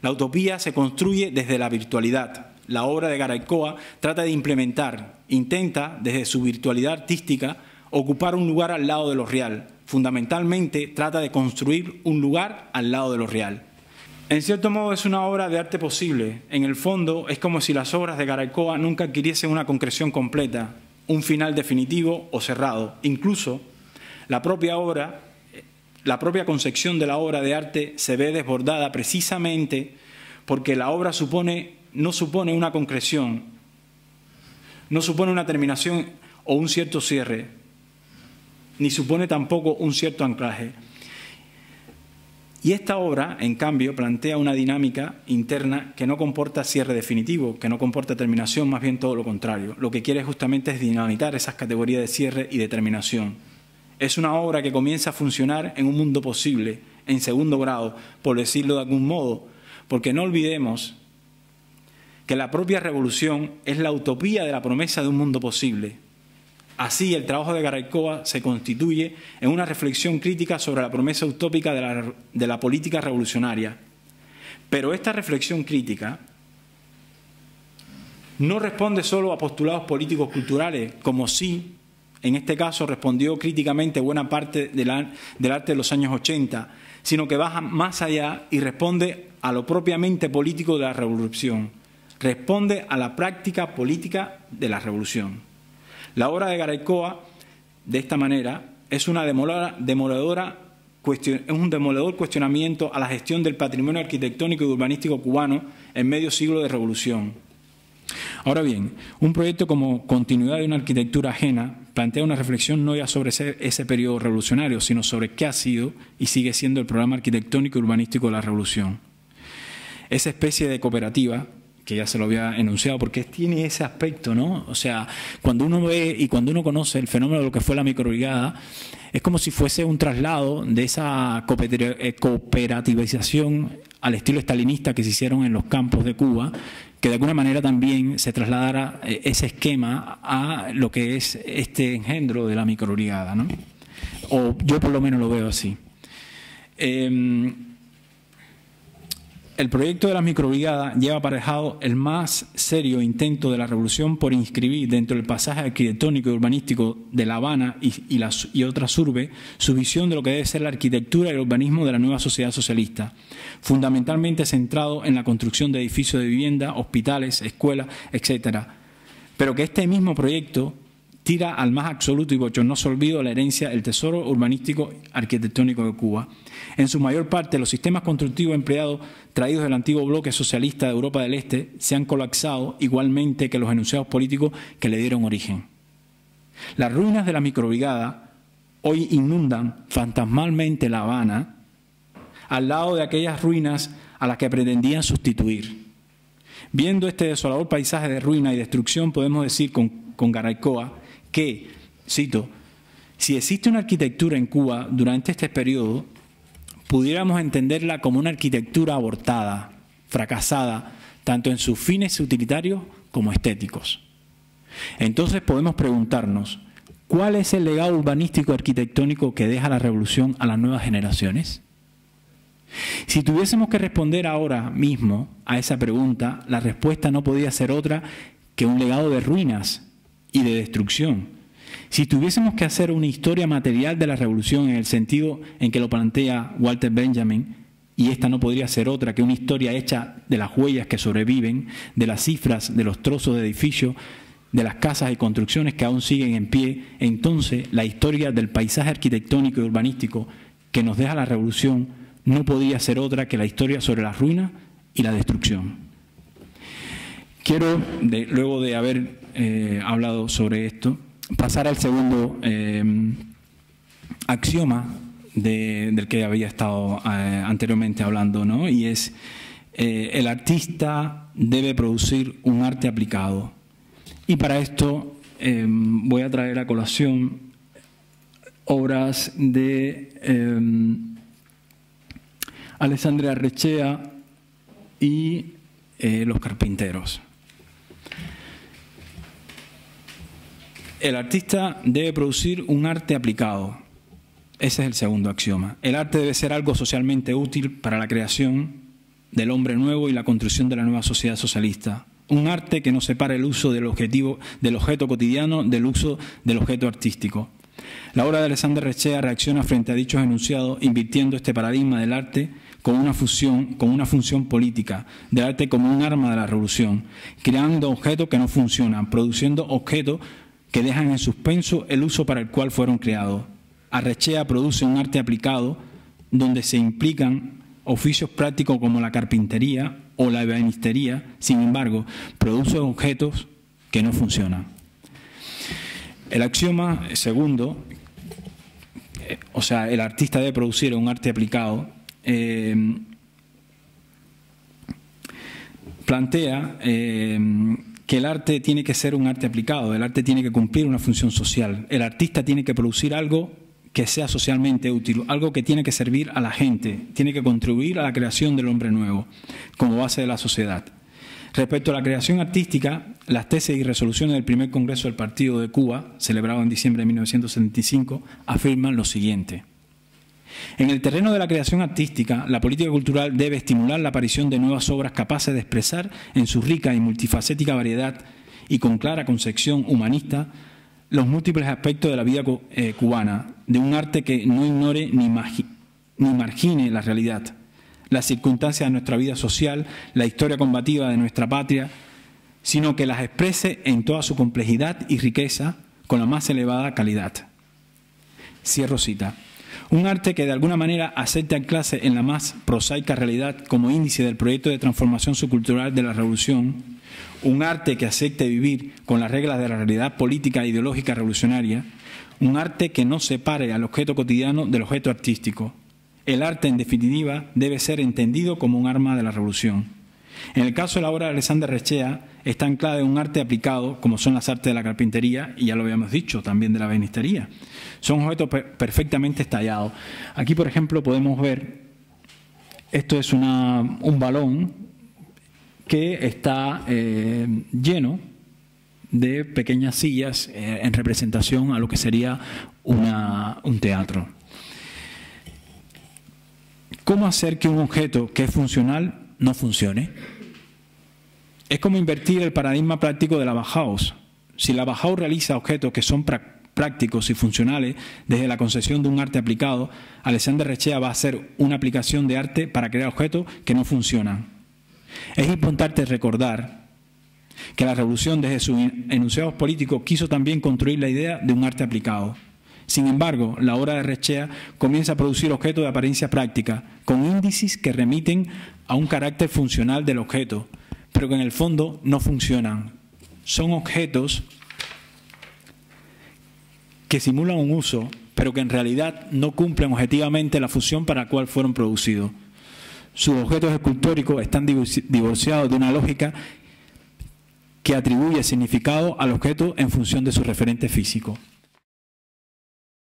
La utopía se construye desde la virtualidad. La obra de Garay Koa trata de intenta, desde su virtualidad artística, ocupar un lugar al lado de lo real. Fundamentalmente, trata de construir un lugar al lado de lo real. En cierto modo, es una obra de arte posible. En el fondo, es como si las obras de Garay Koa nunca adquiriesen una concreción completa, un final definitivo o cerrado. Incluso, la propia concepción de la obra de arte se ve desbordada precisamente porque la obra no supone una concreción, no supone una terminación o un cierto cierre, ni supone tampoco un cierto anclaje. Y esta obra, en cambio, plantea una dinámica interna que no comporta cierre definitivo, que no comporta terminación, más bien todo lo contrario. Lo que quiere justamente es dinamitar esas categorías de cierre y de terminación. Es una obra que comienza a funcionar en un mundo posible, en segundo grado, por decirlo de algún modo, porque no olvidemos que la propia revolución es la utopía de la promesa de un mundo posible. Así, el trabajo de Garay Koa se constituye en una reflexión crítica sobre la promesa utópica de la política revolucionaria. Pero esta reflexión crítica no responde solo a postulados políticos culturales, como sí, en este caso, respondió críticamente buena parte del arte de los años 80, sino que va más allá y responde a lo propiamente político de la revolución. Responde a la práctica política de la revolución. La obra de Garay Koa, de esta manera, es un demoledor cuestionamiento a la gestión del patrimonio arquitectónico y urbanístico cubano en medio siglo de revolución. Ahora bien, un proyecto como Continuidad de una arquitectura ajena plantea una reflexión no ya sobre ese periodo revolucionario, sino sobre qué ha sido y sigue siendo el programa arquitectónico y urbanístico de la revolución. Esa especie de cooperativa, que ya se lo había enunciado, porque tiene ese aspecto, ¿no? O sea, cuando uno ve y cuando uno conoce el fenómeno de lo que fue la microbrigada, es como si fuese un traslado de esa cooperativización al estilo estalinista que se hicieron en los campos de Cuba, que de alguna manera también se trasladara ese esquema a lo que es este engendro de la microbrigada, ¿no? O yo por lo menos lo veo así. El proyecto de la microbrigada lleva aparejado el más serio intento de la revolución por inscribir dentro del pasaje arquitectónico y urbanístico de La Habana y otras urbes su visión de lo que debe ser la arquitectura y el urbanismo de la nueva sociedad socialista, fundamentalmente centrado en la construcción de edificios de vivienda, hospitales, escuelas, etc. Pero que este mismo proyecto tira al más absoluto y bochornoso olvido la herencia del tesoro urbanístico arquitectónico de Cuba. En su mayor parte, los sistemas constructivos empleados traídos del antiguo bloque socialista de Europa del Este se han colapsado igualmente que los enunciados políticos que le dieron origen. Las ruinas de la microbrigada hoy inundan fantasmalmente La Habana al lado de aquellas ruinas a las que pretendían sustituir. Viendo este desolador paisaje de ruina y destrucción, podemos decir con Garay Koa que, cito, si existe una arquitectura en Cuba durante este periodo, pudiéramos entenderla como una arquitectura abortada, fracasada, tanto en sus fines utilitarios como estéticos. Entonces podemos preguntarnos, ¿cuál es el legado urbanístico arquitectónico que deja la revolución a las nuevas generaciones? Si tuviésemos que responder ahora mismo a esa pregunta, la respuesta no podía ser otra que un legado de ruinas y de destrucción. Si tuviésemos que hacer una historia material de la revolución en el sentido en que lo plantea Walter Benjamin, y esta no podría ser otra que una historia hecha de las huellas que sobreviven, de las cifras, de los trozos de edificios, de las casas y construcciones que aún siguen en pie, entonces la historia del paisaje arquitectónico y urbanístico que nos deja la revolución no podría ser otra que la historia sobre la ruina y la destrucción. Quiero, luego de haber hablado sobre esto, pasar al segundo axioma del que había estado anteriormente hablando, ¿no? Y es el artista debe producir un arte aplicado. Y para esto voy a traer a colación obras de Alessandria Arrechea y Los Carpinteros. El artista debe producir un arte aplicado. Ese es el segundo axioma. El arte debe ser algo socialmente útil para la creación del hombre nuevo y la construcción de la nueva sociedad socialista. Un arte que no separa el uso del objeto cotidiano del uso del objeto artístico. La obra de Alexander Rechea reacciona frente a dichos enunciados, invirtiendo este paradigma del arte con una función política, del arte como un arma de la revolución, creando objetos que no funcionan, produciendo objetos que dejan en suspenso el uso para el cual fueron creados. Arrechea produce un arte aplicado donde se implican oficios prácticos como la carpintería o la ebanistería, sin embargo, produce objetos que no funcionan. El axioma segundo, o sea, el artista debe producir un arte aplicado, plantea que el arte tiene que ser un arte aplicado, el arte tiene que cumplir una función social, el artista tiene que producir algo que sea socialmente útil, algo que tiene que servir a la gente, tiene que contribuir a la creación del hombre nuevo como base de la sociedad. Respecto a la creación artística, las tesis y resoluciones del primer Congreso del Partido de Cuba, celebrado en diciembre de 1975, afirman lo siguiente. En el terreno de la creación artística, la política cultural debe estimular la aparición de nuevas obras capaces de expresar en su rica y multifacética variedad y con clara concepción humanista los múltiples aspectos de la vida cubana, de un arte que no ignore ni margine la realidad, las circunstancias de nuestra vida social, la historia combativa de nuestra patria, sino que las exprese en toda su complejidad y riqueza con la más elevada calidad. Cierro cita. Un arte que de alguna manera acepte anclarse en la más prosaica realidad como índice del proyecto de transformación subcultural de la revolución, un arte que acepte vivir con las reglas de la realidad política e ideológica revolucionaria, un arte que no separe al objeto cotidiano del objeto artístico. El arte, en definitiva, debe ser entendido como un arma de la revolución. En el caso de la obra de Alexander Rechea, está anclada en un arte aplicado, como son las artes de la carpintería, y ya lo habíamos dicho, también de la ebanistería. Son objetos perfectamente estallados. Aquí, por ejemplo, podemos ver, esto es un balón que está lleno de pequeñas sillas en representación a lo que sería un teatro. ¿Cómo hacer que un objeto que es funcional no funcione? Es como invertir el paradigma práctico de la Bauhaus. Si la Bauhaus realiza objetos que son prácticos y funcionales desde la concepción de un arte aplicado, Alexander Rechea va a hacer una aplicación de arte para crear objetos que no funcionan. Es importante recordar que la revolución desde sus enunciados políticos quiso también construir la idea de un arte aplicado. Sin embargo, la obra de Rechea comienza a producir objetos de apariencia práctica, con índices que remiten a un carácter funcional del objeto, pero que en el fondo no funcionan. Son objetos que simulan un uso, pero que en realidad no cumplen objetivamente la función para la cual fueron producidos. Sus objetos escultóricos están divorciados de una lógica que atribuye significado al objeto en función de su referente físico.